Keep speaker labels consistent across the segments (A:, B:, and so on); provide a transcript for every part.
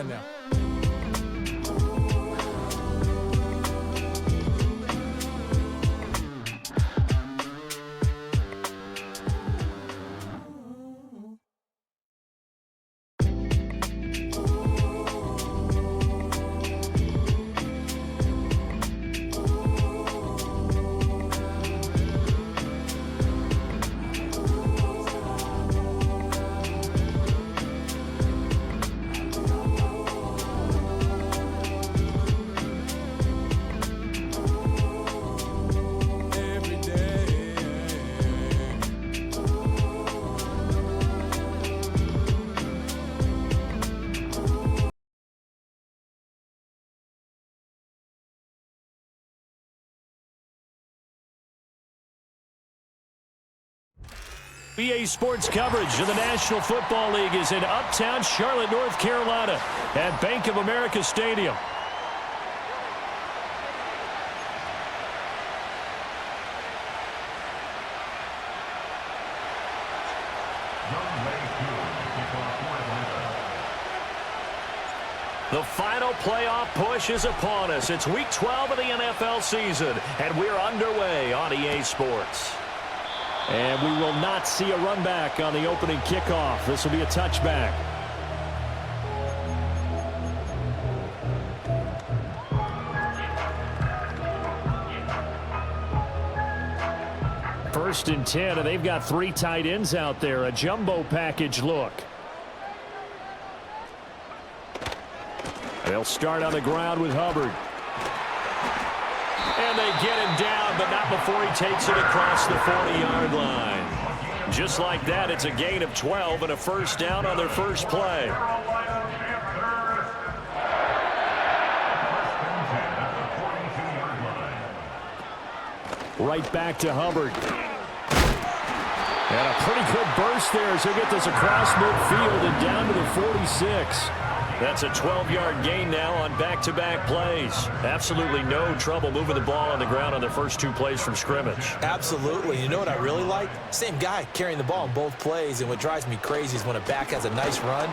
A: man now.
B: EA Sports coverage of the National Football League is in uptown Charlotte, North Carolina at Bank of America Stadium. The final playoff push is upon us. It's Week 12 of the NFL season, and we're underway on EA Sports. And we will not see a run back on the opening kickoff. This will be a touchback. First and 10, and they've got 3 tight ends out there. A jumbo package look. They'll start on the ground with Hubbard. And they get him down, but not before he takes it across the 40-yard line. Just like that, it's a gain of 12 and a first down on their first play. Right back to Hubbard. And a pretty good burst there as he'll get this across midfield and down to the 46. That's a 12-yard gain now on back-to-back plays. Absolutely no trouble moving the ball on the ground on the first 2 plays from scrimmage.
C: Absolutely. You know what I really like? Same guy carrying the ball in both plays, and what drives me crazy is when a back has a nice run,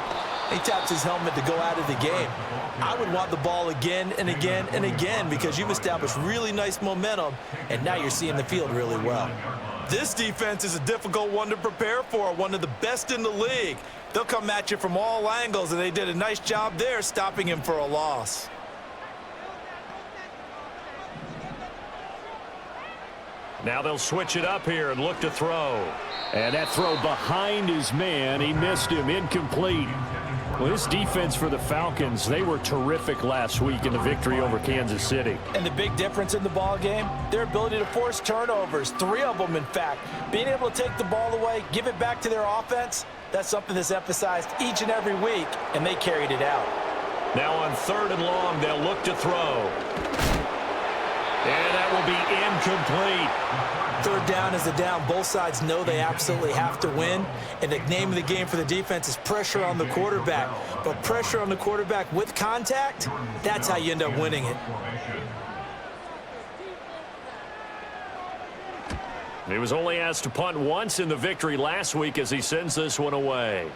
C: he taps his helmet to go out of the game. I would want the ball again and again and again because you've established really nice momentum, and now you're seeing the field really well. This defense is a difficult one to prepare for, one of the best in the league. They'll come at you from all angles, and they did a nice job there stopping him for a loss.
B: Now they'll switch it up here and look to throw. And that throw behind his man, he missed him, incomplete. Well, this defense for the Falcons, they were terrific last week in the victory over Kansas City.
C: And the big difference in the ball game, their ability to force turnovers, 3 of them in fact. Being able to take the ball away, give it back to their offense, that's something that's emphasized each and every week, and they carried it out.
B: Now on 3rd and long, they'll look to throw. And that will be incomplete.
C: 3rd down is a down. Both sides know they absolutely have to win. And the name of the game for the defense is pressure on the quarterback. But pressure on the quarterback with contact, that's how you end up winning it.
B: He was only asked to punt once in the victory last week as he sends this one away.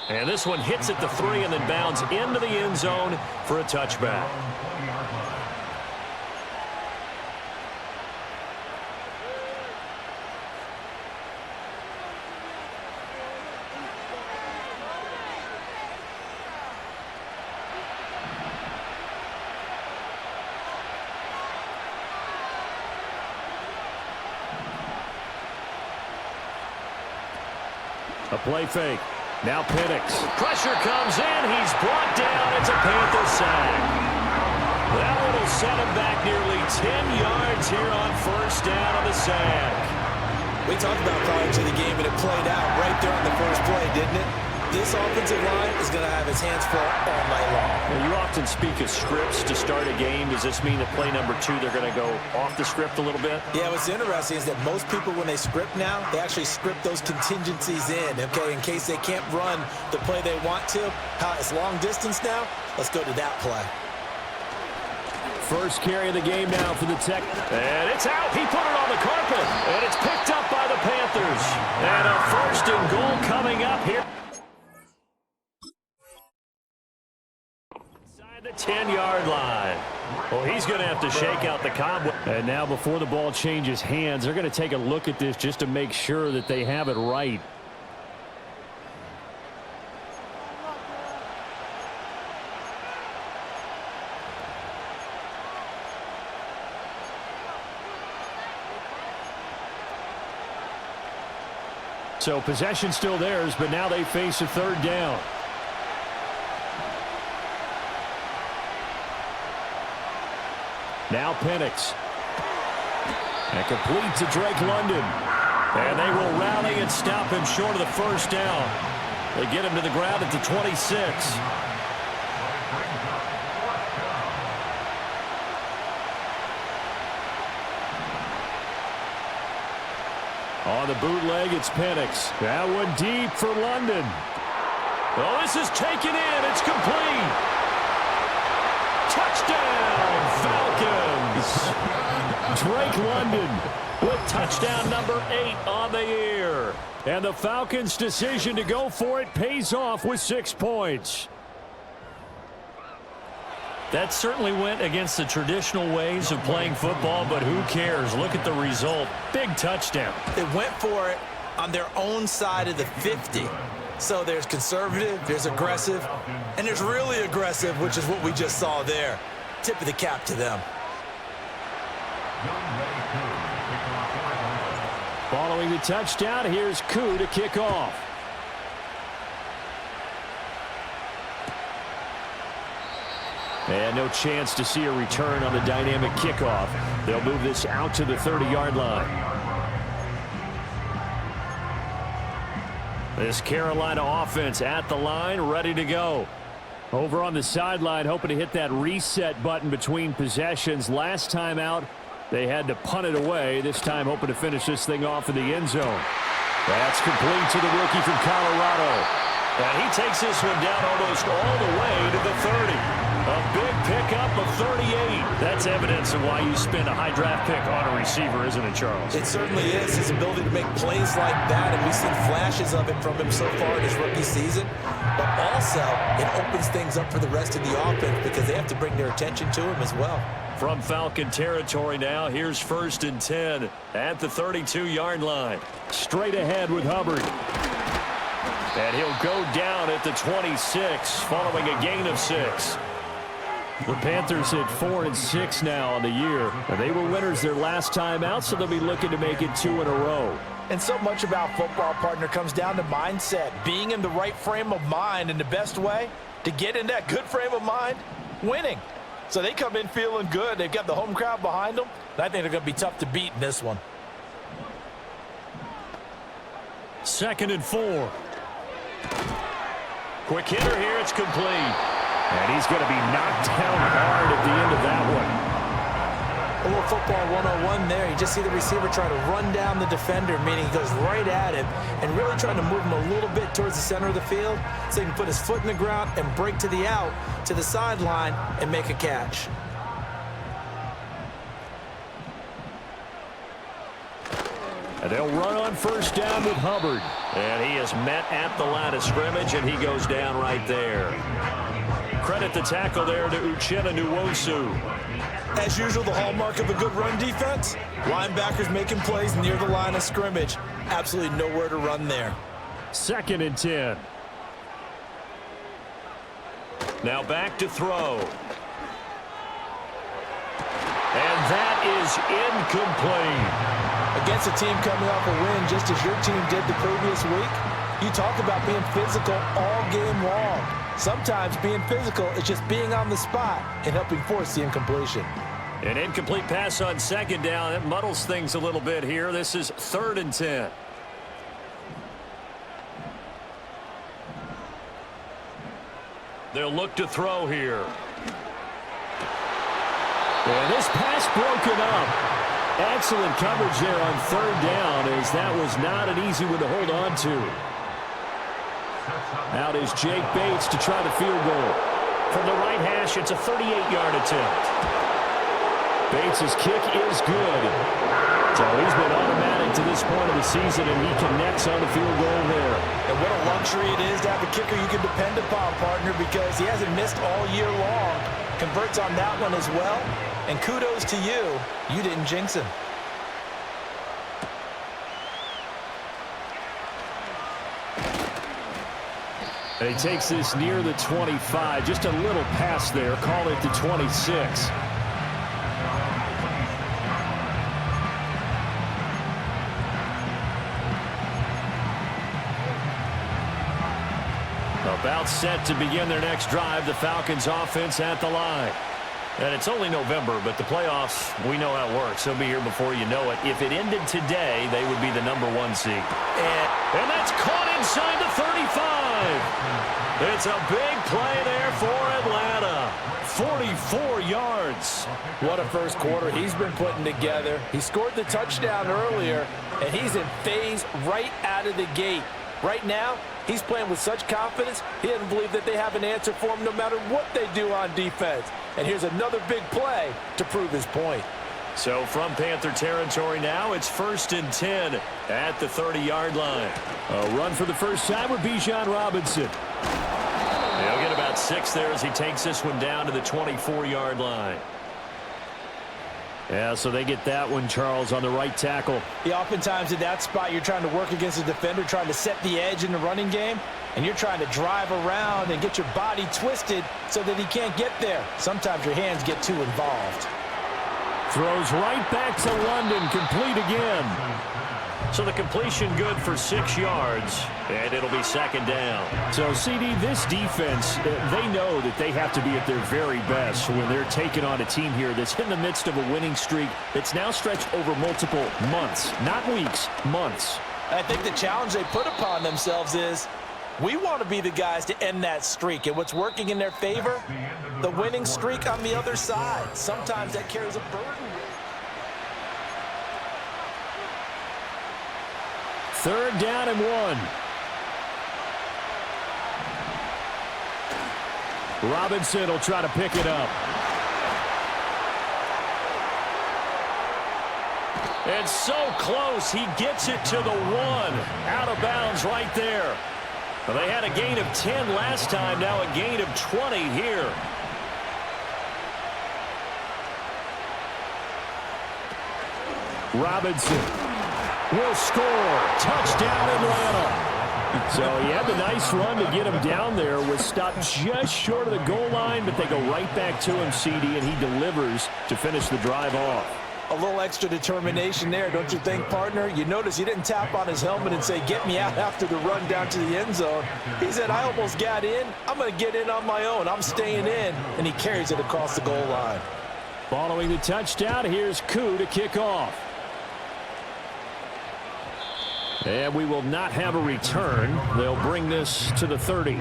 B: And this one hits at the 3 and then bounds into the end zone for a touchback. A play fake. Now Penix. Pressure comes in. He's brought down. It's a Panther sack. That one will set him back nearly 10 yards here on first down on the sack.
C: We talked about prior to the game, and it played out right there on the first play, didn't it? This offensive line is going to have his hands full all night long.
B: Well, you often speak of scripts to start a game. Does this mean that play number 2, they're going to go off the script a little bit?
C: Yeah, what's interesting is that most people, when they script now, they actually script those contingencies in, okay, in case they can't run the play they want to. How it's long distance now, let's go to that play.
B: First carry of the game now for the Tech. And it's out. He put it on the carpet. And it's picked up by the Panthers. And a 1st and goal coming up here. 10-yard line. Well, he's going to have to shake out the cobweb. And now before the ball changes hands, they're going to take a look at this just to make sure that they have it right. So possession still theirs, but now they face a third down. Now Penix. And complete to Drake London. And they will rally and stop him short of the first down. They get him to the ground at the 26. On the bootleg, it's Penix. That one deep for London. Oh, this is taken in. It's complete. Touchdown, Falcons. Drake London with touchdown number 8 on the year. And the Falcons' decision to go for it pays off with 6 points. That certainly went against the traditional ways of playing football, but who cares? Look at the result. Big touchdown.
C: They went for it on their own side of the 50. So there's conservative, there's aggressive, and there's really aggressive, which is what we just saw there. Tip of the cap to them.
B: Following the touchdown, here's Koo to kick off. And no chance to see a return on the dynamic kickoff. They'll move this out to the 30-yard line. This Carolina offense at the line, ready to go. Over on the sideline, hoping to hit that reset button between possessions. Last time out, they had to punt it away. This time, hoping to finish this thing off in the end zone. That's complete to the rookie from Colorado. And he takes this one down almost all the way to the 30. A big pickup of 38. That's evidence of why you spend a high draft pick on a receiver, isn't it, Charles?
C: It certainly is. His ability to make plays like that, and we've seen flashes of it from him so far in his rookie season. But also, it opens things up for the rest of the offense because they have to bring their attention to him as well.
B: From Falcon territory now, here's 1st and 10 at the 32-yard line. Straight ahead with Hubbard. And he'll go down at the 26 following a gain of 6. The Panthers at 4-6 now on the year. And they were winners their last time out, so they'll be looking to make it 2 in a row.
C: And so much about football, partner, comes down to mindset. Being in the right frame of mind, and the best way to get in that good frame of mind, winning. So they come in feeling good. They've got the home crowd behind them. And I think they're going to be tough to beat in this one.
B: 2nd and 4. Quick hitter here. It's complete. And he's going to be knocked down hard at the end of that one.
C: A little football 101 there. You just see the receiver trying to run down the defender, meaning he goes right at him and really trying to move him a little bit towards the center of the field so he can put his foot in the ground and break to the out, to the sideline, and make a catch.
B: And they'll run on 1st down with Hubbard. And he is met at the line of scrimmage, and he goes down right there. Credit the tackle there to Uchenna Nwosu.
C: As usual, the hallmark of a good run defense, linebackers making plays near the line of scrimmage. Absolutely nowhere to run there.
B: 2nd and 10. Now back to throw. And that is incomplete.
C: Against a team coming off a win just as your team did the previous week, you talk about being physical all game long. Sometimes being physical is just being on the spot and helping force the incompletion.
B: An incomplete pass on 2nd down. It muddles things a little bit here. This is 3rd and 10. They'll look to throw here. And this pass broken up. Excellent coverage there on 3rd down, as that was not an easy one to hold on to. Out is Jake Bates to try the field goal. From the right hash, it's a 38-yard attempt. Bates' kick is good. So he's been automatic to this point of the season, and he connects on the field goal there.
C: And what a luxury it is to have a kicker you can depend upon, partner, because he hasn't missed all year long. Converts on that one as well. And kudos to you. You didn't jinx him.
B: And he takes this near the 25. Just a little pass there. Call it the 26. About set to begin their next drive. The Falcons offense at the line. And it's only November, but the playoffs, we know how it works. They'll be here before you know it. If it ended today, they would be the #1 seed. And that's caught inside the 35. It's a big play there for Atlanta. 44 yards.
C: What a first quarter he's been putting together. He scored the touchdown earlier, and he's in phase right out of the gate. Right now, he's playing with such confidence, he doesn't believe that they have an answer for him no matter what they do on defense. And here's another big play to prove his point.
B: So from Panther territory now, it's 1st and 10 at the 30-yard line. A run for the first time with Bijan Robinson. He'll get about 6 there as he takes this one down to the 24-yard line. Yeah, so they get that one, Charles, on the right tackle.
C: Yeah, oftentimes in that spot, you're trying to work against a defender, trying to set the edge in the running game, and you're trying to drive around and get your body twisted so that he can't get there. Sometimes your hands get too involved.
B: Throws right back to London, complete again. So the completion good for 6 yards, and it'll be 2nd down. So, CD, this defense, they know that they have to be at their very best when they're taking on a team here that's in the midst of a winning streak that's now stretched over multiple months, not weeks, months.
C: I think the challenge they put upon themselves is we want to be the guys to end that streak. And what's working in their favor? The winning streak on the other side. Sometimes that carries a burden.
B: 3rd down and 1. Robinson will try to pick it up. It's so close. He gets it to the 1. Out of bounds right there. Well, they had a gain of 10 last time. Now a gain of 20 here. Robinson will score. Touchdown, Atlanta. So he had the nice run to get him down there. Was stopped just short of the goal line, but they go right back to him, CD, and he delivers to finish the drive off.
C: A little extra determination there, don't you think, partner? You notice he didn't tap on his helmet and say, get me out after the run down to the end zone. He said, I almost got in. I'm going to get in on my own. I'm staying in. And he carries it across the goal line.
B: Following the touchdown, here's Koo to kick off. And we will not have a return. They'll bring this to the 30.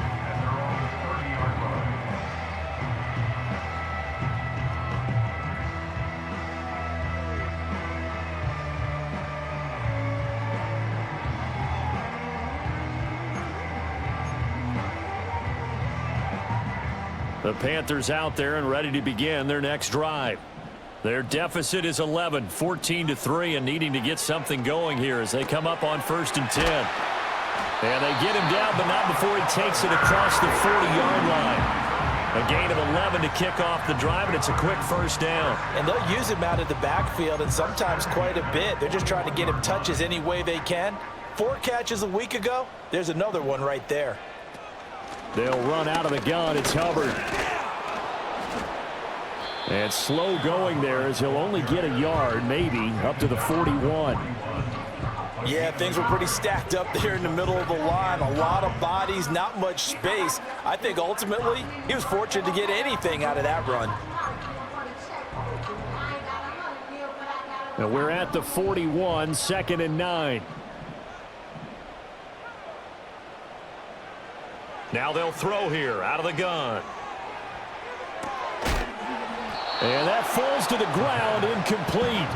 B: The Panthers out there and ready to begin their next drive. Their deficit is 11, 14-3, and needing to get something going here as they come up on 1st and 10. And they get him down, but not before he takes it across the 40-yard line. A gain of 11 to kick off the drive, and it's a quick 1st down.
C: And they'll use him out of the backfield, and sometimes quite a bit. They're just trying to get him touches any way they can. 4 catches a week ago. There's another one right there.
B: They'll run out of the gun. It's Hubbard. And slow going there as he'll only get a yard, maybe, up to the 41.
C: Yeah, things were pretty stacked up there in the middle of the line. A lot of bodies, not much space. I think ultimately he was fortunate to get anything out of that run.
B: Now we're at the 41, 2nd and 9. Now they'll throw here out of the gun. And that falls to the ground, incomplete.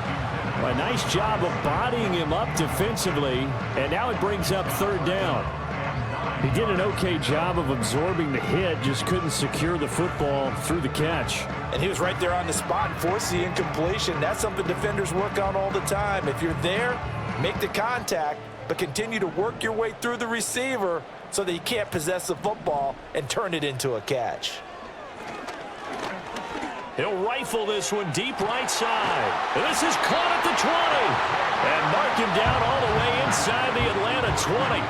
B: A nice job of bodying him up defensively, and now it brings up 3rd down. He did an okay job of absorbing the hit, just couldn't secure the football through the catch.
C: And he was right there on the spot and forced the incompletion. That's something defenders work on all the time. If you're there, make the contact, but continue to work your way through the receiver so that he can't possess the football and turn it into a catch.
B: He'll rifle this one deep right side. This is caught at the 20. And mark him down all the way inside the Atlanta 20.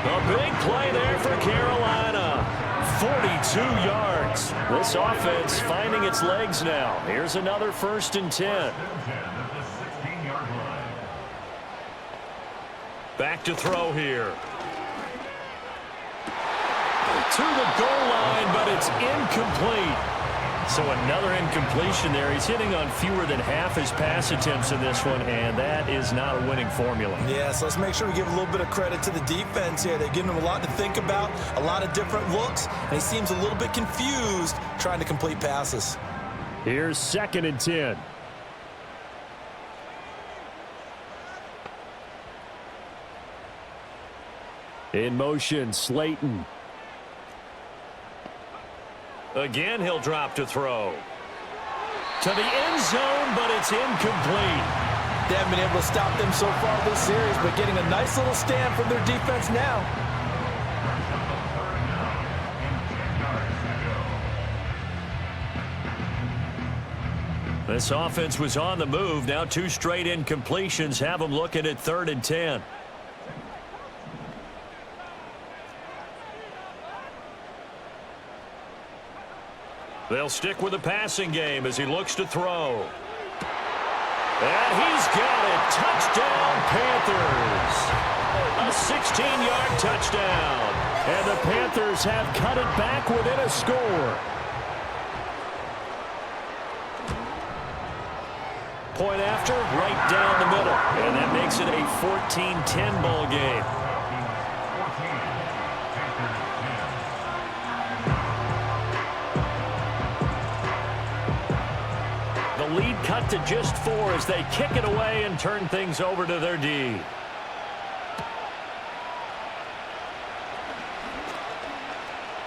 B: A big play there for Carolina. 42 yards. This offense finding its legs now. Here's another 1st and 10. Back to throw here. To the goal line, but it's incomplete. So another incompletion there. He's hitting on fewer than half his pass attempts in this one, and that is not a winning formula.
C: Yeah, so let's make sure we give a little bit of credit to the defense here. They're giving him a lot to think about, a lot of different looks, and he seems a little bit confused trying to complete passes.
B: Here's 2nd and 10. In motion, Slayton. Again, he'll drop to throw. To the end zone, but it's incomplete.
C: They haven't been able to stop them so far this series, but getting a nice little stand from their defense now.
B: This offense was on the move. Now 2 straight incompletions have them looking at 3rd and 10. They'll stick with the passing game as he looks to throw. And he's got it. Touchdown, Panthers. A 16-yard touchdown. And the Panthers have cut it back within a score. Point after, right down the middle. And that makes it a 14-10 ball game. The lead cut to just 4 as they kick it away and turn things over to their D.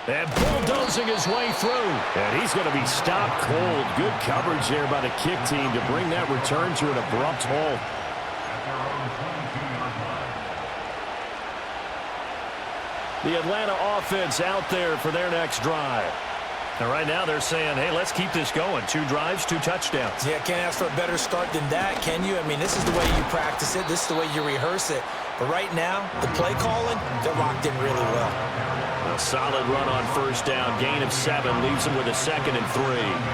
B: And bulldozing his way through. And he's going to be stopped cold. Good coverage there by the kick team to bring that return to an abrupt halt. The Atlanta offense out there for their next drive. And right now they're saying, hey, let's keep this going. 2 drives, 2 touchdowns.
C: Yeah, can't ask for a better start than that, can you? I mean, this is the way you practice it. This is the way you rehearse it. But right now, the play calling, they're locked in really well.
B: A solid run on 1st down. Gain of 7 leaves them with a 2nd and 3.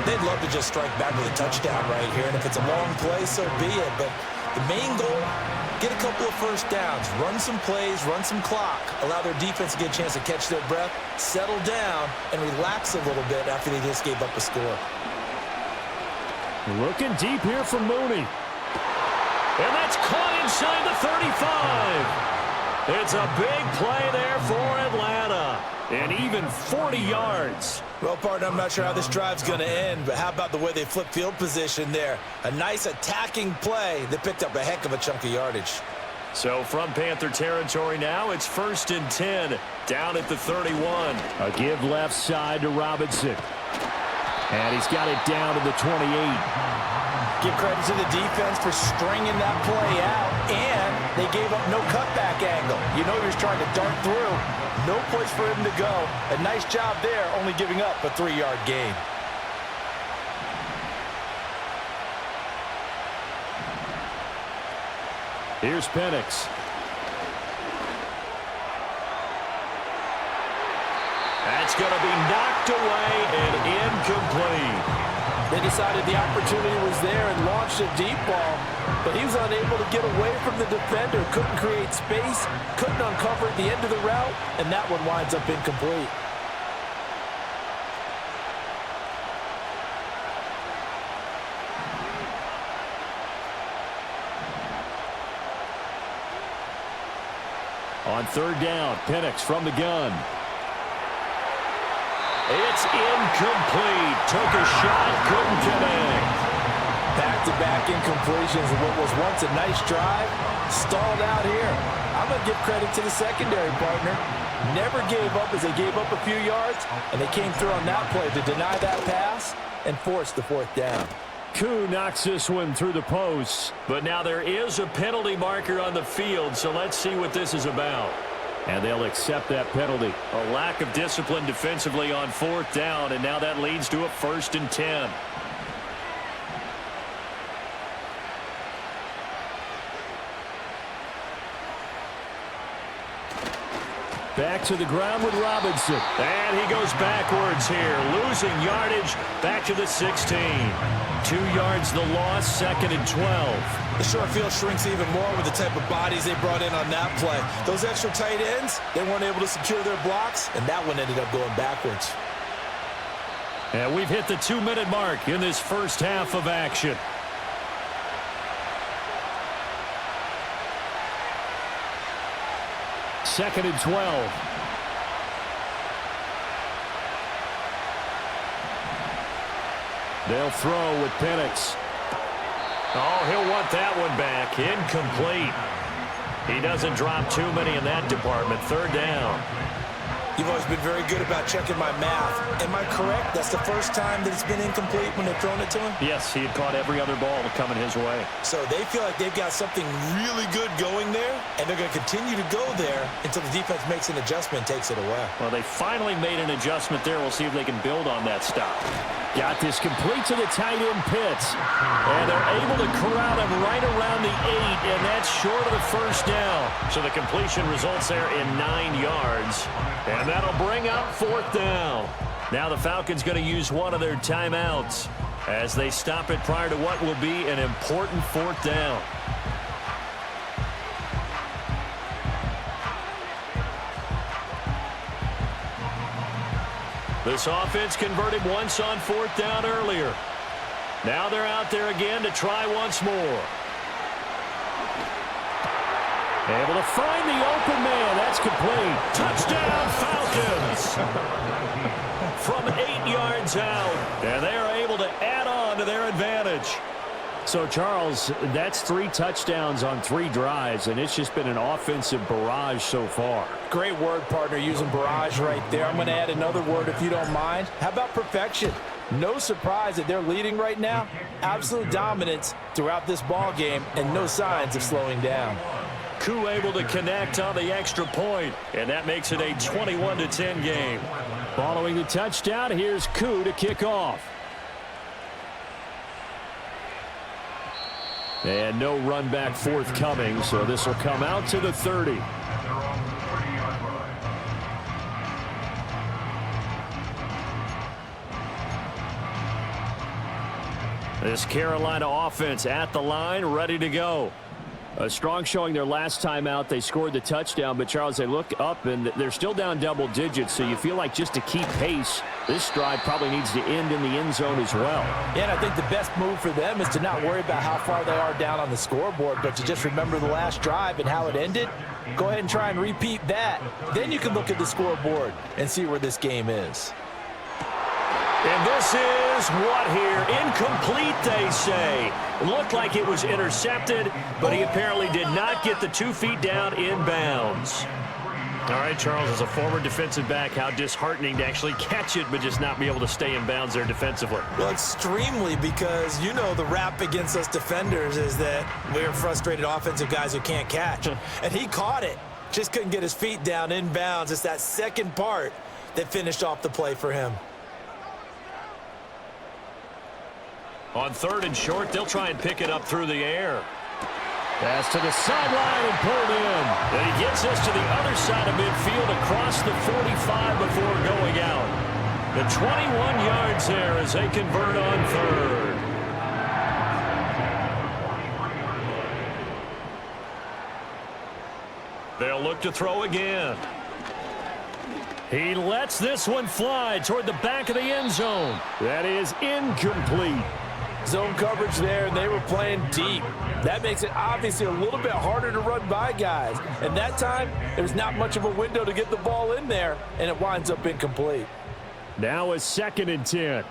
C: They'd love to just strike back with a touchdown right here. And if it's a long play, so be it. But the main goal, get a couple of 1st downs, run some plays, run some clock, allow their defense to get a chance to catch their breath, settle down, and relax a little bit after they just gave up a score.
B: Looking deep here from Mooney. And that's caught inside the 35. It's a big play there for Atlanta. And even 40 yards.
C: Well, partner, I'm not sure how this drive's going to end, but how about the way they flip field position there? A nice attacking play that picked up a heck of a chunk of yardage.
B: So from Panther territory now, it's 1st and 10, down at the 31. A give left side to Robinson. And he's got it down to the 28.
C: Give credit to the defense for stringing that play out, and they gave up no cutback angle. You know he was trying to dart through. No place for him to go. A nice job there, only giving up a 3-yard gain.
B: Here's Penix. That's going to be knocked away and incomplete.
A: They decided the opportunity was there and launched a deep ball, but he was unable to get away from the defender, couldn't create space, couldn't uncover at the end of the route, and that one winds up incomplete.
B: On 3rd down, Penix from the gun. It's incomplete. Took a shot, couldn't connect.
A: Back-to-back incompletions of what was once a nice drive, stalled out here. I'm going to give credit to the secondary, partner. Never gave up as they gave up a few yards, and they came through on that play to deny that pass and force the 4th down.
B: Koo knocks this one through the posts, but now there is a penalty marker on the field, so let's see what this is about. And they'll accept that penalty. A lack of discipline defensively on 4th down, and now that leads to a 1st and 10. Back to the ground with Robinson. And he goes backwards here, losing yardage back to the 16. 2 yards the loss, 2nd and 12.
C: The short field shrinks even more with the type of bodies they brought in on that play. Those extra tight ends, they weren't able to secure their blocks, and that one ended up going backwards.
B: And we've hit the 2-minute mark in this first half of action. Second and 12. They'll throw with Penix. Oh, he'll want that one back. Incomplete. He doesn't drop too many in that department. 3rd down.
C: You've always been very good about checking my math. Am I correct? That's the first time that it's been incomplete when they've thrown it to him?
B: Yes, he had caught every other ball coming his way.
C: So they feel like they've got something really good going there, and they're going to continue to go there until the defense makes an adjustment and takes it away.
B: Well, they finally made an adjustment there. We'll see if they can build on that stop. Got this complete to the tight end Pitts. And they're able to corral him right around the 8, and that's short of the first down. So the completion results there in 9 yards. And that'll bring up 4th down. Now the Falcons going to use one of their timeouts as they stop it prior to what will be an important 4th down. This offense converted once on 4th down earlier. Now they're out there again to try once more. Able to find the open man. That's complete. Touchdown, Falcons. From 8 yards out. And they are able to add on to their advantage. So, Charles, that's 3 touchdowns on 3 drives, and it's just been an offensive barrage so far.
A: Great word, partner, using barrage right there. I'm going to add another word if you don't mind. How about perfection? No surprise that they're leading right now. Absolute dominance throughout this ball game and no signs of slowing down.
B: Koo able to connect on the extra point, and that makes it a 21-10 game. Following the touchdown, here's Koo to kick off. And no run back forthcoming, so this will come out to the 30. This Carolina offense at the line, ready to go. A strong showing their last time out. They scored the touchdown, but, Charles, they look up, and they're still down double digits, so you feel like just to keep pace, this drive probably needs to end in the end zone as well.
A: Yeah, and I think the best move for them is to not worry about how far they are down on the scoreboard, but to just remember the last drive and how it ended. Go ahead and try and repeat that. Then you can look at the scoreboard and see where this game is.
B: And this is what here? Incomplete, they say. It looked like it was intercepted, but he apparently did not get the 2 feet down in bounds. All right, Charles, as a former defensive back, how disheartening to actually catch it but just not be able to stay in bounds there defensively.
C: Well, extremely, because, you know, the rap against us defenders is that we're frustrated offensive guys who can't catch. And he caught it. Just couldn't get his feet down in bounds. It's that second part that finished off the play for him.
B: On 3rd and short, they'll try and pick it up through the air. Pass to the sideline and pulled in. And he gets us to the other side of midfield across the 45 before going out. The 21 yards there as they convert on 3rd. They'll look to throw again. He lets this one fly toward the back of the end zone. That is incomplete.
A: Zone coverage there, and they were playing deep. That makes it obviously a little bit harder to run by guys. And that time, there's not much of a window to get the ball in there, and it winds up incomplete.
B: Now a 2nd and 10.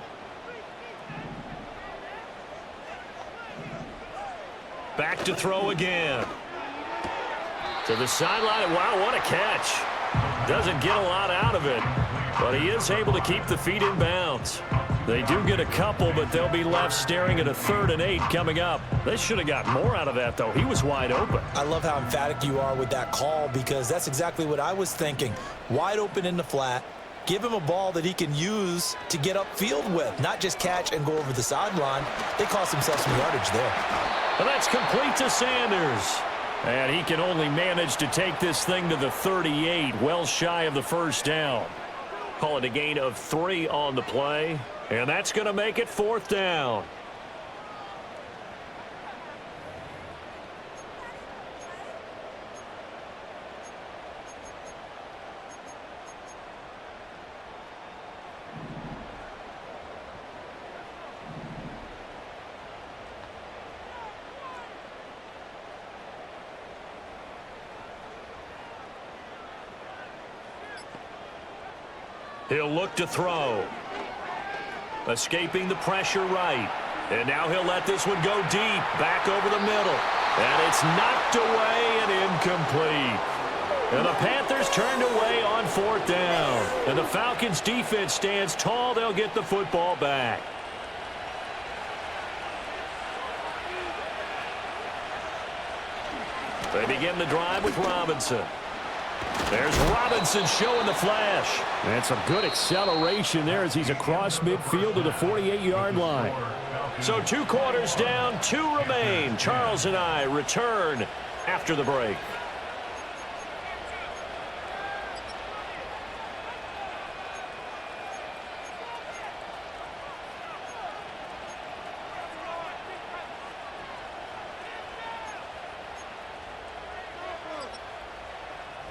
B: Back to throw again. To the sideline. Wow, what a catch. Doesn't get a lot out of it, but he is able to keep the feet in bounds. They do get a couple, but they'll be left staring at a 3rd and 8 coming up. They should have got more out of that, though. He was wide open.
C: I love how emphatic you are with that call, because that's exactly what I was thinking. Wide open in the flat. Give him a ball that he can use to get upfield with, not just catch and go over the sideline. They cost themselves some yardage there.
B: And that's complete to Sanders. And he can only manage to take this thing to the 38, well shy of the first down. Call it a gain of 3 on the play, and that's going to make it 4th down. He'll look to throw. Escaping the pressure right. And now he'll let this one go deep. Back over the middle. And it's knocked away and incomplete. And the Panthers turned away on 4th down. And the Falcons defense stands tall. They'll get the football back. They begin the drive with Robinson. There's Robinson showing the flash. That's a good acceleration there as he's across midfield to the 48-yard line. So 2 quarters down, 2 remain. Charles and I return after the break.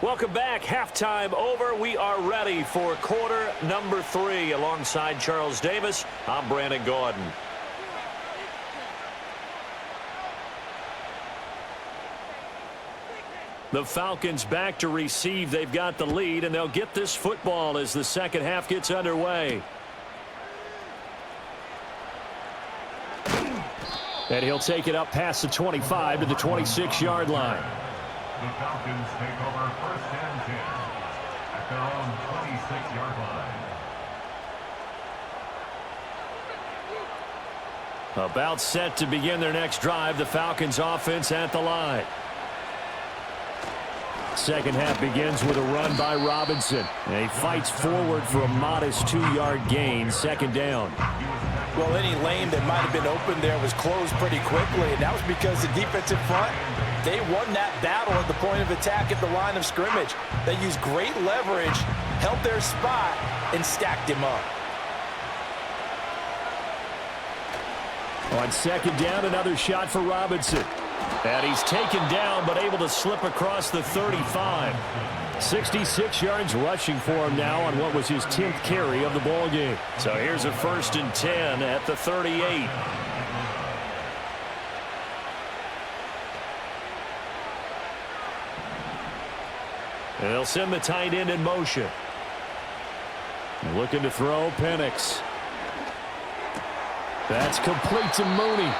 B: Welcome back. Halftime over. We are ready for quarter number 3. Alongside Charles Davis, I'm Brandon Gordon. The Falcons back to receive. They've got the lead, and they'll get this football as the second half gets underway. And he'll take it up past the 25 to the 26-yard line.
D: The Falcons take over 1st and 10 at their own 26-yard line.
B: About set to begin their next drive. The Falcons offense at the line. Second half begins with a run by Robinson. And he fights forward for a modest 2-yard gain. 2nd down.
C: Well, any lane that might have been open there was closed pretty quickly, and that was because the defensive front, they won that battle at the point of attack at the line of scrimmage. They used great leverage, held their spot, and stacked him up.
B: On 2nd down, another shot for Robinson. And he's taken down, but able to slip across the 35. 66 yards rushing for him now on what was his 10th carry of the ball game. So here's a 1st and 10 at the 38. And they'll send the tight end in motion. Looking to throw, Penix. That's complete to Mooney.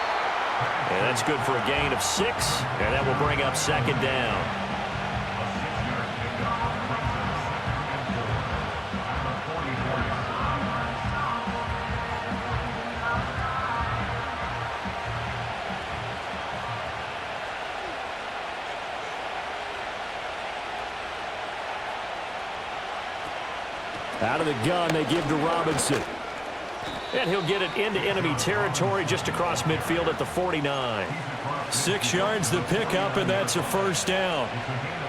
B: And that's good for a gain of 6. And that will bring up 2nd down. Out of the gun, they give to Robinson. And he'll get it into enemy territory just across midfield at the 49. 6 yards the pickup, and that's a 1st down.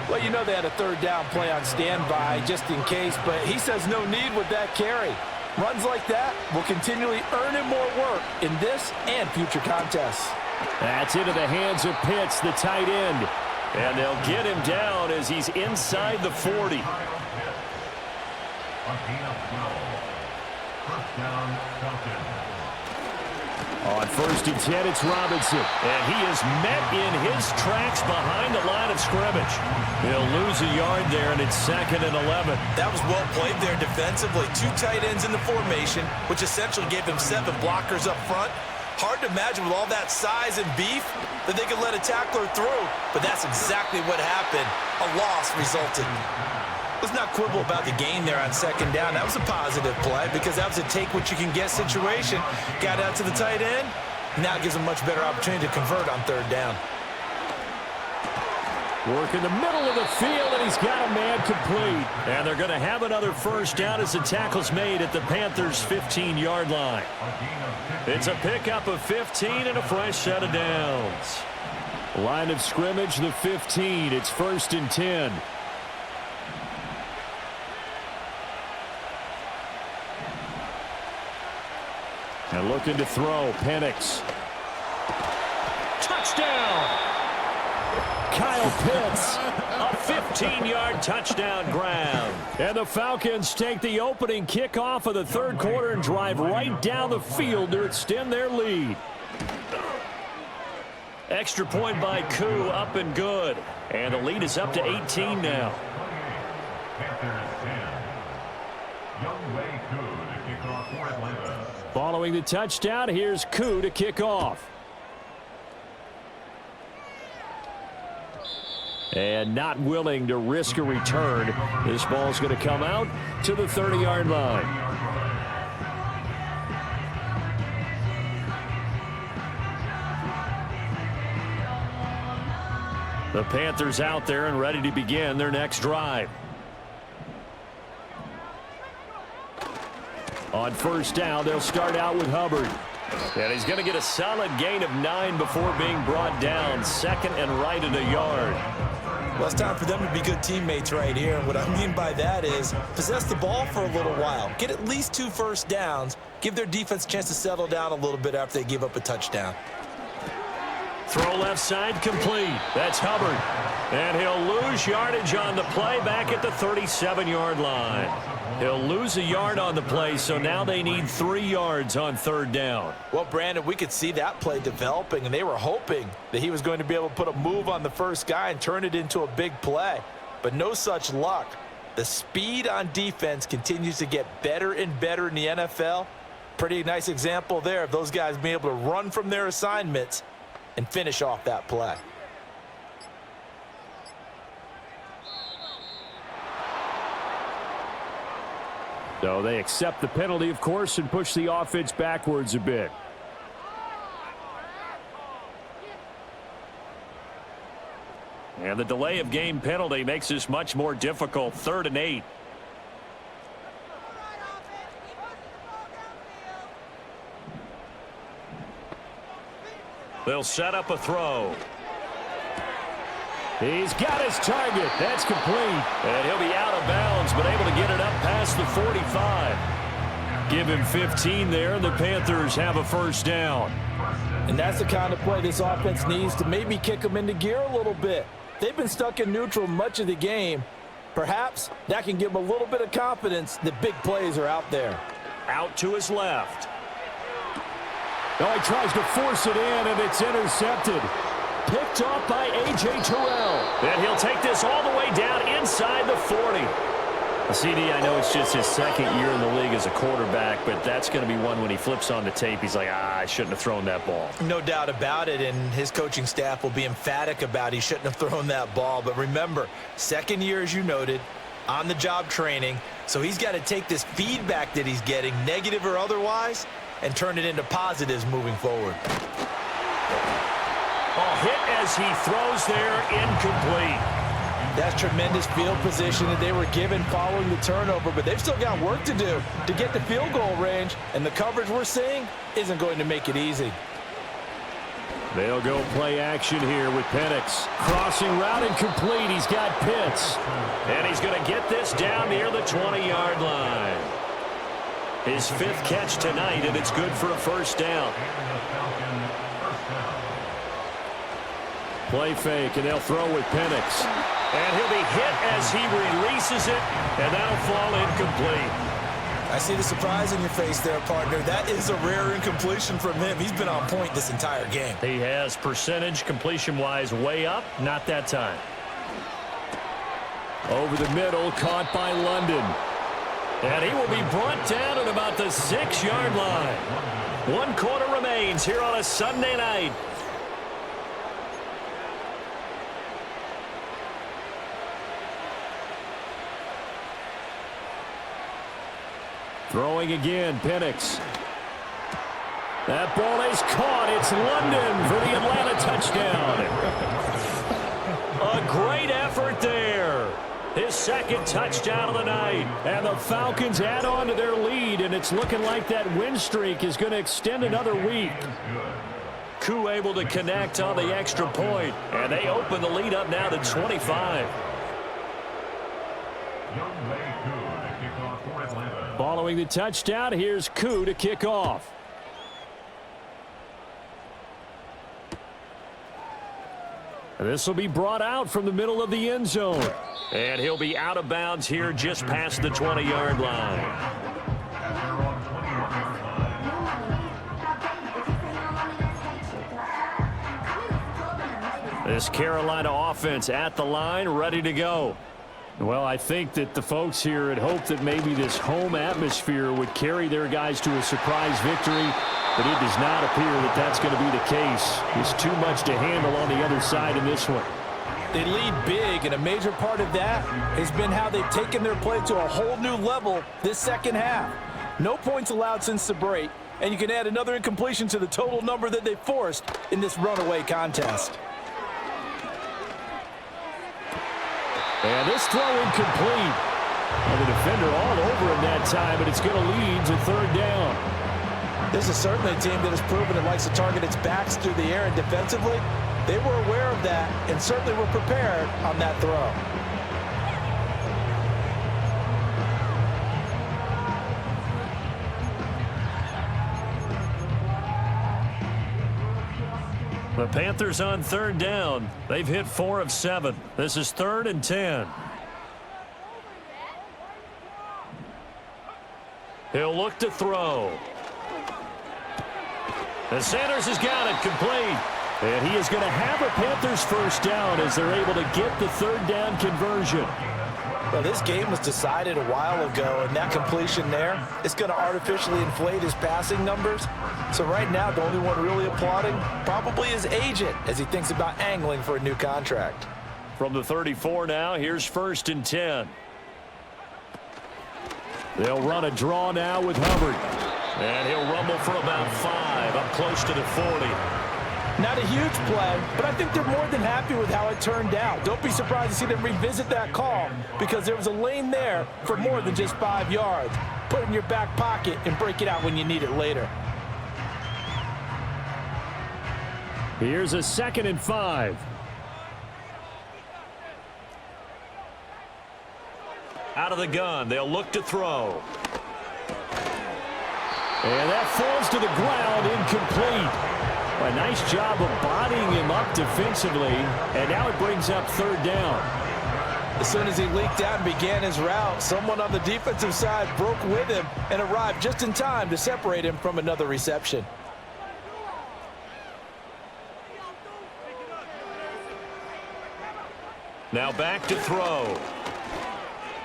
C: Well, you know they had a 3rd down play on standby just in case, but he says no need with that carry. Runs like that will continually earn him more work in this and future contests.
B: That's into the hands of Pitts, the tight end. And they'll get him down as he's inside the 40. On 1st and 10, it's Robinson. And he is met in his tracks behind the line of scrimmage. He'll lose a yard there, and it's 2nd and 11.
C: That was well played there defensively. 2 tight ends in the formation, which essentially gave him 7 blockers up front. Hard to imagine with all that size and beef that they could let a tackler through. But that's exactly what happened. A loss resulted. Let's not quibble about the gain there on 2nd down. That was a positive play because that was a take-what-you-can-get situation. Got out to the tight end. Now it gives him a much better opportunity to convert on 3rd down.
B: Work in the middle of the field, and he's got a man complete. And they're going to have another 1st down as the tackle's made at the Panthers' 15-yard line. It's a pickup of 15 and a fresh set of downs. Line of scrimmage, the 15. It's 1st and 10. And looking to throw, Penix. Touchdown! Kyle Pitts, a 15-yard touchdown grab. And the Falcons take the opening kickoff of the third quarter and drive right down the field to extend their lead. Extra point by Koo, up and good. And the lead is up to 18 now. Following the touchdown, here's Koo to kick off. And not willing to risk a return. This ball's going to come out to the 30-yard line. The Panthers out there and ready to begin their next drive. On first down, they'll start out with Hubbard. And he's going to get a solid gain of 9 before being brought down. Second and right at a yard.
C: Well, it's time for them to be good teammates right here. And what I mean by that is possess the ball for a little while. Get at least 2 first downs. Give their defense a chance to settle down a little bit after they give up a touchdown.
B: Throw left side complete. That's Hubbard. And he'll lose yardage on the play back at the 37-yard line. He'll lose a yard on the play, so now they need 3 yards on third down.
C: Well, Brandon, we could see that play developing, and they were hoping that he was going to be able to put a move on the first guy and turn it into a big play. But no such luck. The speed on defense continues to get better and better in the NFL. Pretty nice example there of those guys being able to run from their assignments and finish off that play.
B: So they accept the penalty, of course, and push the offense backwards a bit. And the delay of game penalty makes this much more difficult. 3rd and 8. They'll set up a throw. He's got his target. That's complete. And he'll be out of bounds, but able to get it up past the 45. Give him 15 there, and the Panthers have a first down.
C: And that's the kind of play this offense needs to maybe kick them into gear a little bit. They've been stuck in neutral much of the game. Perhaps that can give them a little bit of confidence that big plays are out there.
B: Out to his left. Oh, he tries to force it in, and it's intercepted. Picked off by A.J. Terrell. And he'll take this all the way down inside the 40. CD, I know it's just his second year in the league as a quarterback, but that's going to be one when he flips on the tape. He's like, I shouldn't have thrown that ball.
C: No doubt about it, and his coaching staff will be emphatic about he shouldn't have thrown that ball. But remember, second year, as you noted, on-the-job training, so he's got to take this feedback that he's getting, negative or otherwise, and turn it into positives moving forward.
B: A hit as he throws there, incomplete.
C: That's tremendous field position that they were given following the turnover, but they've still got work to do to get the field goal range, and the coverage we're seeing isn't going to make it easy.
B: They'll go play action here with Penix. Crossing route incomplete. He's got Pitts. And he's going to get this down near the 20-yard line. His 5th catch tonight, and it's good for a first down. Play fake, and they'll throw with Penix. And he'll be hit as he releases it, and that'll fall incomplete.
C: I see the surprise in your face there, partner. That is a rare incompletion from him. He's been on point this entire game.
B: He has percentage completion-wise way up, not that time. Over the middle, caught by London. And he will be brought down at about the 6-yard line. 1 quarter remains here on a Sunday night. Throwing again, Penix. That ball is caught. It's London for the Atlanta touchdown. A great effort there. His 2nd touchdown of the night. And the Falcons add on to their lead, and it's looking like that win streak is going to extend another week. Koo able to connect on the extra point, and they open the lead up now to 25. Following the touchdown, here's Koo to kick off. This will be brought out from the middle of the end zone. And he'll be out of bounds here just past the 20-yard line. This Carolina offense at the line, ready to go. Well, I think that the folks here had hoped that maybe this home atmosphere would carry their guys to a surprise victory, but it does not appear that that's going to be the case. It's too much to handle on the other side in this one.
A: They lead big, and a major part of that has been how they've taken their play to a whole new level this second half. No points allowed since the break, and you can add another incompletion to the total number that they forced in this runaway contest.
B: And this throw incomplete. And the defender all over him that time, but it's going to lead to third down.
A: This is certainly a team that has proven it likes to target its backs through the air, and defensively, they were aware of that and certainly were prepared on that throw.
B: The Panthers on third down. They've hit 4 of 7. This is 3rd and 10. He'll look to throw. And Sanders has got it complete. And he is going to have a Panthers first down as they're able to get the third down conversion.
A: Well, this game was decided a while ago, and that completion there is going to artificially inflate his passing numbers. So right now, the only one really applauding probably his agent as he thinks about angling for a new contract.
B: From the 34 now, here's 1st and 10. They'll run a draw now with Hubbard. And he'll rumble for about 5, up close to the 40.
A: Not a huge play, but I think they're more than happy with how it turned out. Don't be surprised to see them revisit that call because there was a lane there for more than just 5 yards. Put it in your back pocket and break it out when you need it later.
B: Here's a 2nd and 5. Out of the gun, they'll look to throw. And that falls to the ground, incomplete. A nice job of bodying him up defensively, and now it brings up third down.
A: As soon as he leaked out and began his route, someone on the defensive side broke with him and arrived just in time to separate him from another reception.
B: Now back to throw.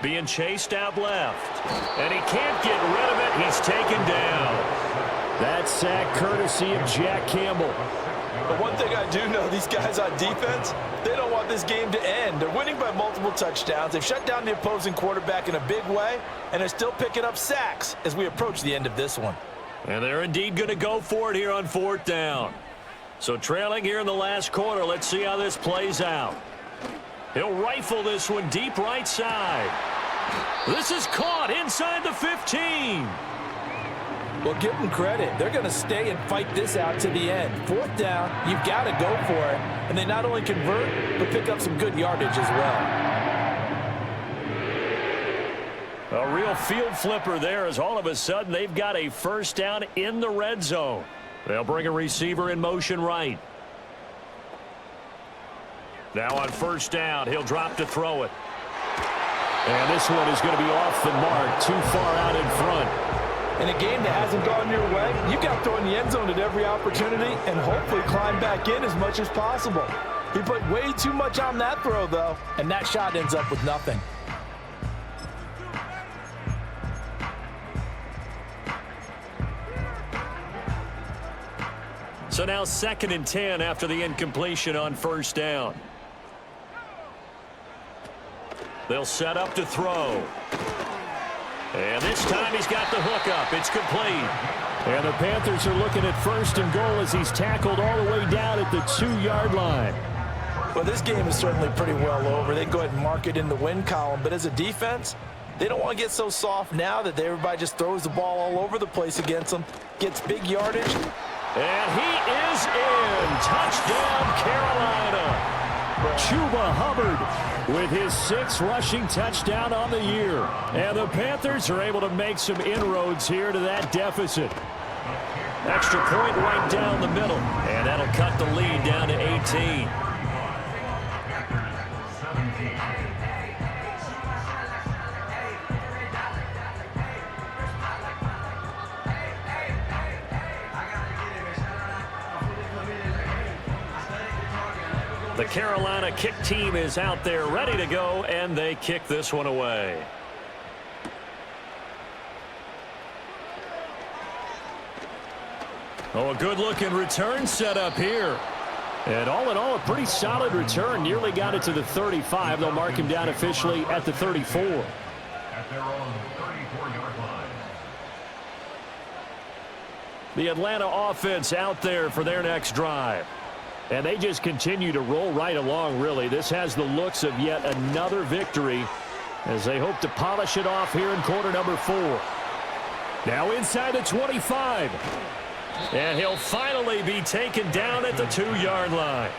B: Being chased out left. And he can't get rid of it. He's taken down. That sack courtesy of Jack Campbell.
A: But one thing I do know, these guys on defense, they don't want this game to end. They're winning by multiple touchdowns. They've shut down the opposing quarterback in a big way, and they're still picking up sacks as we approach the end of this one.
B: And they're indeed going to go for it here on 4th down. So trailing here in the last quarter, let's see how this plays out. He'll rifle this one deep right side. This is caught inside the 15.
A: Well, give them credit. They're going to stay and fight this out to the end. 4th down, you've got to go for it. And they not only convert, but pick up some good yardage as well.
B: A real field flipper there as all of a sudden they've got a first down in the red zone. They'll bring a receiver in motion right. Now on 1st down, he'll drop to throw it. And this one is going to be off the mark, too far out in front.
A: In a game that hasn't gone your way, you've got to throw in the end zone at every opportunity and hopefully climb back in as much as possible. He put way too much on that throw, though, and that shot ends up with nothing.
B: So now 2nd and 10 after the incompletion on 1st down. They'll set up to throw. And this time he's got the hook up. It's complete. And the Panthers are looking at 1st and goal as he's tackled all the way down at the 2-yard line.
A: Well, this game is certainly pretty well over. They can go ahead and mark it in the win column. But as a defense, they don't want to get so soft now that everybody just throws the ball all over the place against them, gets big yardage.
B: And he is in. Touchdown, Carolina. Chuba Hubbard with his 6th rushing touchdown on the year. And the Panthers are able to make some inroads here to that deficit. Extra point right down the middle. And that'll cut the lead down to 18. The Carolina kick team is out there ready to go, and they kick this one away. Oh, a good-looking return set up here. And all in all, a pretty solid return. Nearly got it to the 35. They'll mark him down officially at the 34.
D: At their own 34-yard line.
B: The Atlanta offense out there for their next drive. And they just continue to roll right along, really. This has the looks of yet another victory as they hope to polish it off here in quarter number 4. Now inside the 25. And he'll finally be taken down at the 2-yard line.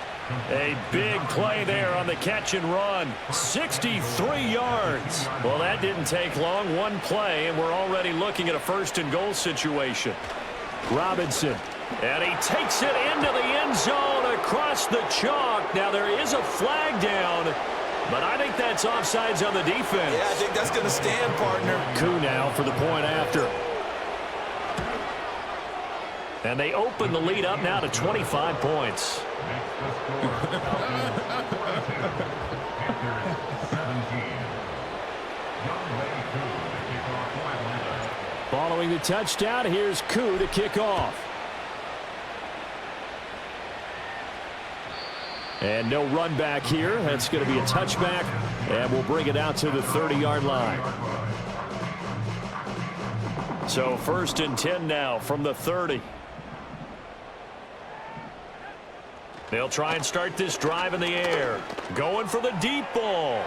B: A big play there on the catch and run. 63 yards. Well, that didn't take long. One play, and we're already looking at a 1st and goal situation. Robinson. And he takes it into the end zone across the chalk. Now, there is a flag down, but I think that's offsides on the defense.
C: Yeah, I think that's going to stand, partner.
B: Coup now for the point after. And they open the lead up now to 25 points. Following the touchdown, here's Coup to kick off. And no run back here. That's going to be a touchback, and we'll bring it out to the 30-yard line. So 1st and 10 now from the 30. They'll try and start this drive in the air. Going for the deep ball.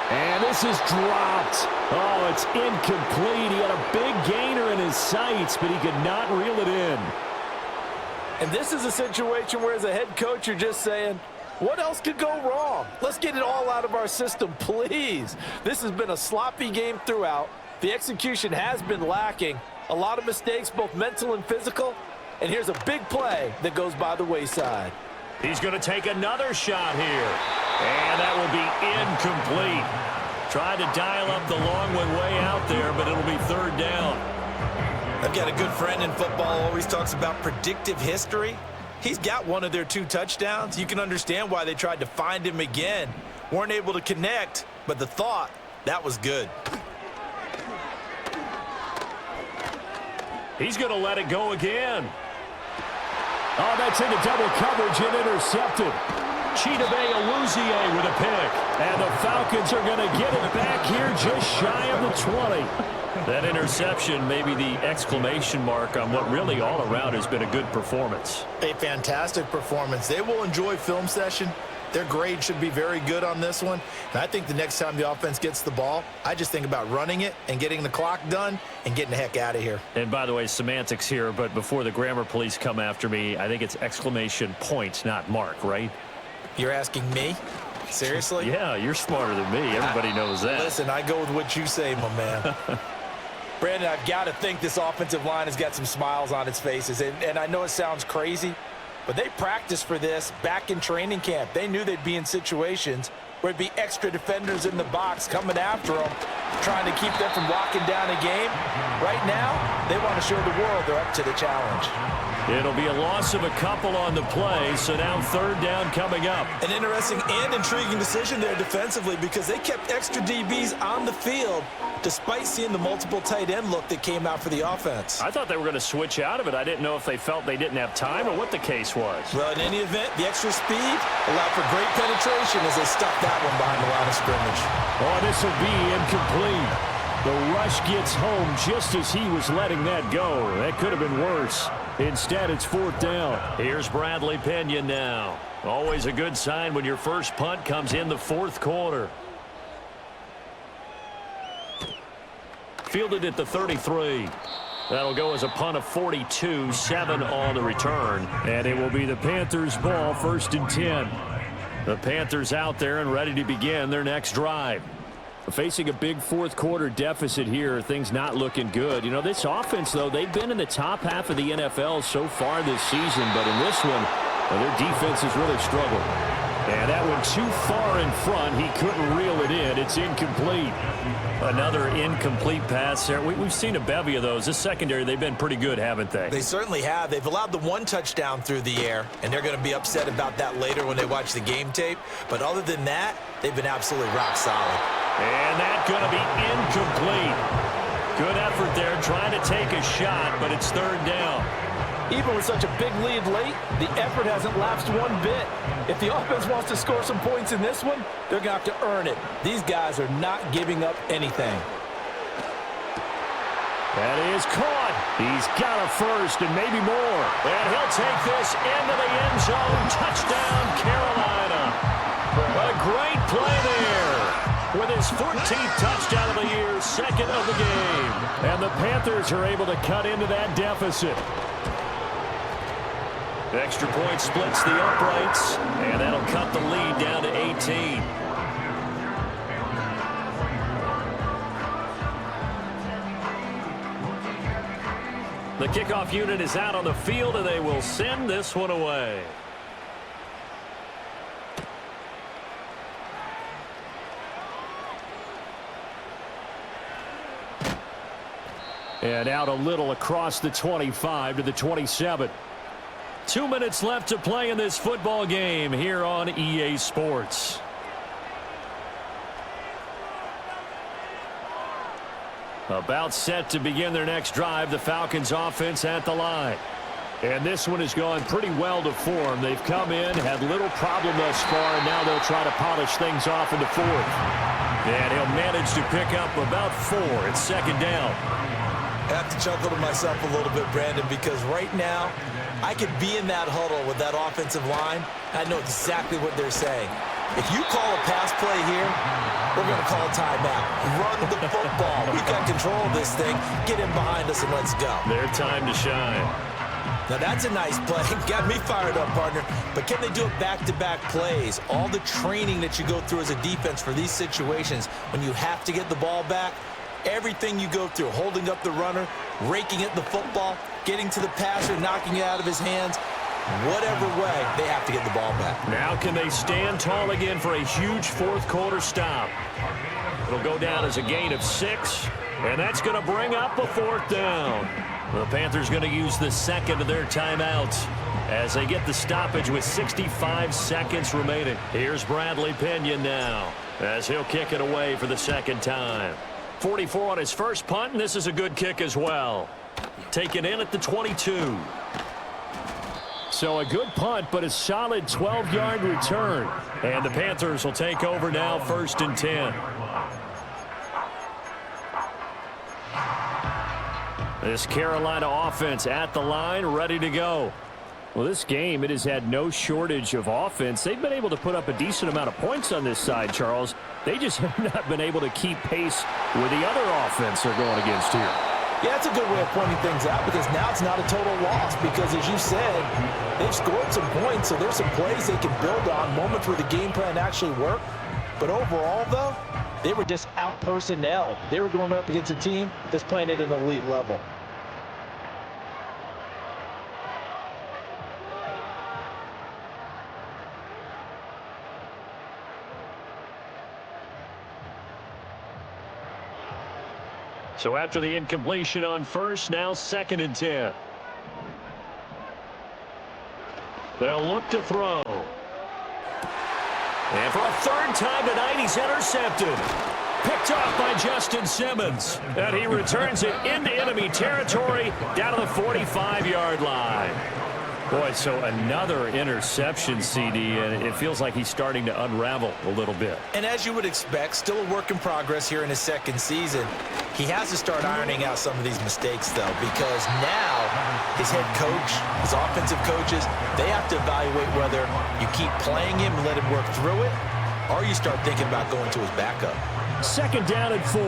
B: And this is dropped. Oh, it's incomplete. He had a big gainer in his sights, but he could not reel it in.
A: And this is a situation where, as a head coach, you're just saying, what else could go wrong? Let's get it all out of our system, please. This has been a sloppy game throughout. The execution has been lacking. A lot of mistakes, both mental and physical. And here's a big play that goes by the wayside.
B: He's going to take another shot here. And that will be incomplete. Tried to dial up the long one way out there, but it'll be 3rd down.
C: I've got a good friend in football who always talks about predictive history. He's got one of their 2 touchdowns. You can understand why they tried to find him again. Weren't able to connect, but the thought, that was good.
B: He's going to let it go again. Oh, that's into double coverage and intercepted. Chidobe Awuzie with a pick. And the Falcons are going to get it back here just shy of the 20. That interception may be the exclamation mark on what really all around has been a good performance.
C: A fantastic performance. They will enjoy film session. Their grade should be very good on this one. And I think the next time the offense gets the ball, I just think about running it and getting the clock done and getting the heck out of here.
B: And by the way, semantics here, but before the grammar police come after me, I think it's exclamation point, not mark, right?
C: You're asking me? Seriously?
B: Yeah, you're smarter than me. Everybody knows that.
C: Listen, I go with what you say, my man.
A: Brandon, I've got to think this offensive line has got some smiles on its faces. And I know it sounds crazy, but they practiced for this back in training camp. They knew they'd be in situations where it'd be extra defenders in the box coming after them, trying to keep them from locking down a game. Right now, they want to show the world they're up to the challenge.
B: It'll be a loss of a couple on the play, so now 3rd down coming up.
C: An interesting and intriguing decision there defensively because they kept extra DBs on the field despite seeing the multiple tight end look that came out for the offense.
B: I thought they were going to switch out of it. I didn't know if they felt they didn't have time or what the case was.
C: Well, in any event, the extra speed allowed for great penetration as they stuck that one behind the line of scrimmage.
B: Oh, this will be incomplete. The rush gets home just as he was letting that go. That could have been worse. Instead, it's 4th down. Here's Bradley Pena now. Always a good sign when your first punt comes in the 4th quarter. Fielded at the 33. That'll go as a punt of 42, 7 on the return. And it will be the Panthers' ball, 1st and 10. The Panthers out there and ready to begin their next drive. Facing a big fourth-quarter deficit here, things not looking good. You know, this offense, though, they've been in the top half of the NFL so far this season, but in this one, well, their defense has really struggled. And that one too far in front. He couldn't reel it in. It's incomplete. Another incomplete pass there. We've seen a bevy of those. This secondary, they've been pretty good, haven't they?
C: They certainly have. They've allowed the 1 touchdown through the air, and they're going to be upset about that later when they watch the game tape. But other than that, they've been absolutely rock solid.
B: And that's going to be incomplete. Good effort there, trying to take a shot, but it's 3rd down.
A: Even with such a big lead late, the effort hasn't lapsed one bit. If the offense wants to score some points in this one, they're going to have to earn it. These guys are not giving up anything.
B: That is caught. He's got a first and maybe more. And he'll take this into the end zone. Touchdown, Carolina. A great play there. With his 14th touchdown of the year, 2nd of the game. And the Panthers are able to cut into that deficit. Extra point splits the uprights, and that'll cut the lead down to 18. The kickoff unit is out on the field, and they will send this one away. And out a little across the 25 to the 27. 2 minutes left to play in this football game here on EA Sports. About set to begin their next drive, the Falcons offense at the line. And this one has gone pretty well to form. They've come in, had little problem thus far, and now they'll try to polish things off into 4th. And he'll manage to pick up about 4. It's 2nd down.
C: I have to chuckle to myself a little bit, Brandon, because right now I could be in that huddle with that offensive line. I know exactly what they're saying. If you call a pass play here, we're going to call a timeout. Run the football. We've got control of this thing. Get in behind us and let's go.
B: Their time to shine.
C: Now that's a nice play. Got me fired up, partner. But can they do it back-to-back plays? All the training that you go through as a defense for these situations, when you have to get the ball back, everything you go through, holding up the runner, raking at the football, getting to the passer, knocking it out of his hands, whatever way, they have to get the ball back.
B: Now can they stand tall again for a huge 4th-quarter stop? It'll go down as a gain of 6, and that's going to bring up a 4th down. The Panthers going to use the 2nd of their timeouts as they get the stoppage with 65 seconds remaining. Here's Bradley Pinion now as he'll kick it away for the 2nd time. 44 on his first punt, and this is a good kick as well. Taken in at the 22. So a good punt, but a solid 12-yard return. And the Panthers will take over now, 1st and 10. This Carolina offense at the line, ready to go. Well, this game, it has had no shortage of offense. They've been able to put up a decent amount of points on this side, Charles. They just have not been able to keep pace with the other offense they're going against here.
A: Yeah, that's a good way of pointing things out because now it's not a total loss because, as you said, they've scored some points, so there's some plays they can build on, moments where the game plan actually worked. But overall, though, they were just out-personnel. They were going up against a team that's playing at an elite level.
B: So after the incompletion on first, now 2nd and 10. They'll look to throw. And for a 3rd time tonight, he's intercepted. Picked off by Justin Simmons. And he returns it into enemy territory down to the 45-yard line. Boy, so another interception, CD, and it feels like he's starting to unravel a little bit.
C: And as you would expect, still a work in progress here in his 2nd season. He has to start ironing out some of these mistakes, though, because now his head coach, his offensive coaches, they have to evaluate whether you keep playing him and let him work through it, or you start thinking about going to his backup.
B: 2nd down and 4.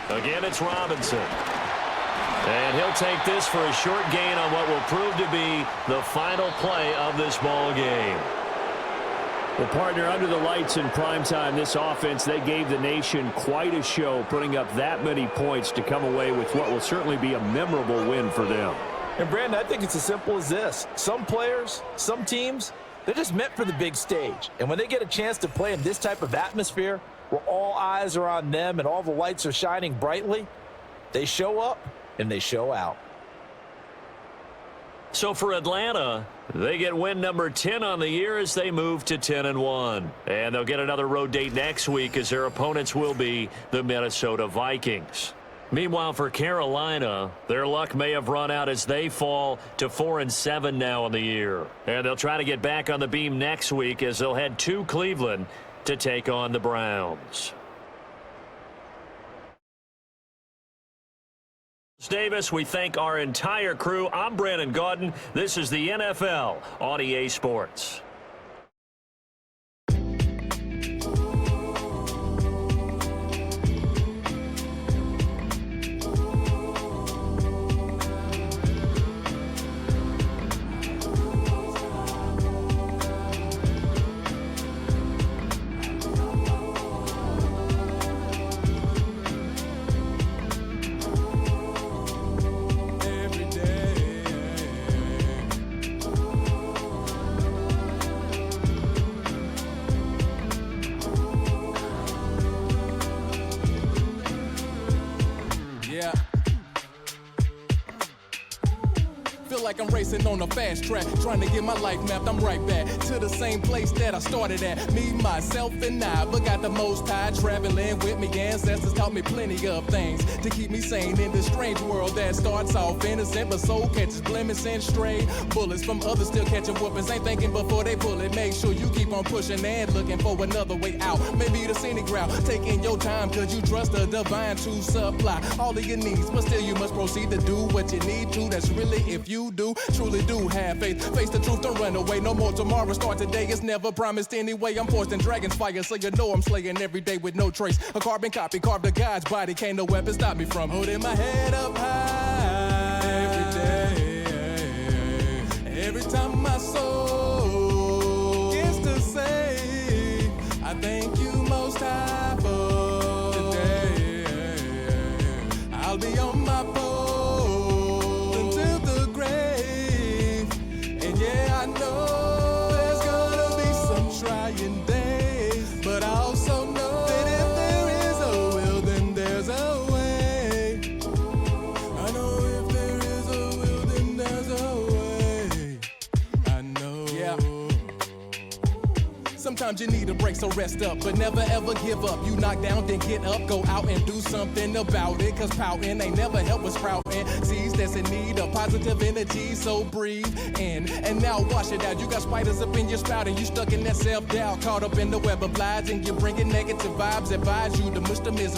B: Again, it's Robinson. And he'll take this for a short gain on what will prove to be the final play of this ball game. Well, partner, under the lights in primetime, this offense, they gave the nation quite a show, putting up that many points to come away with what will certainly be a memorable win for them.
A: And, Brandon, I think it's as simple as this. Some players, some teams, they're just meant for the big stage. And when they get a chance to play in this type of atmosphere where all eyes are on them and all the lights are shining brightly, they show up and they show out.
B: So for Atlanta, they get win number 10 on the year as they move to 10-1. And they'll get another road date next week as their opponents will be the Minnesota Vikings. Meanwhile, for Carolina, their luck may have run out as they fall to 4-7 now on the year. And they'll try to get back on the beam next week as they'll head to Cleveland to take on the Browns. Davis, we thank our entire crew. I'm Brandon Gaudin. This is the NFL on EA Sports.
E: Like I'm racing on a fast track, trying to get my life mapped. I'm right back to the same place that I started at. Me, myself, and I, but got the most high traveling with me. Ancestors taught me plenty of things to keep me sane in this strange world that starts off innocent, but soul catches blemish and stray bullets from others still catching whoopings. Ain't thinking before they pull it. Make sure you keep on pushing and looking for another way out. Maybe the scenic route, taking your time, cause you trust the divine to supply all of your needs, but still you must proceed to do what you need to. That's really if you truly do have faith. Face the truth, don't run away. No more tomorrow, start today. It's never promised anyway. I'm forced in dragon's fire, so you know I'm slaying every day with no trace. A carbon copy, carved a God's body. Can't no weapon stop me from holding my head up high every day. Every time my soul gets to say, I thank you most high for today. I'll be on my post. Yeah, I know there's gonna be some trying days, but I also know that if there is a will, then there's a way. I know if there is a will, then there's a way. I know. Yeah. Sometimes you need a break, so rest up, but never ever give up. You knock down, then get up, go out and do something about it, cause pouting ain't never help with sprouting seeds that's in need of positive energy, so breathe in and now wash it out. You got spiders up in your spout and you stuck in that self-doubt, caught up in the web of lies, and you're bringing negative vibes. Advise you to mush the misery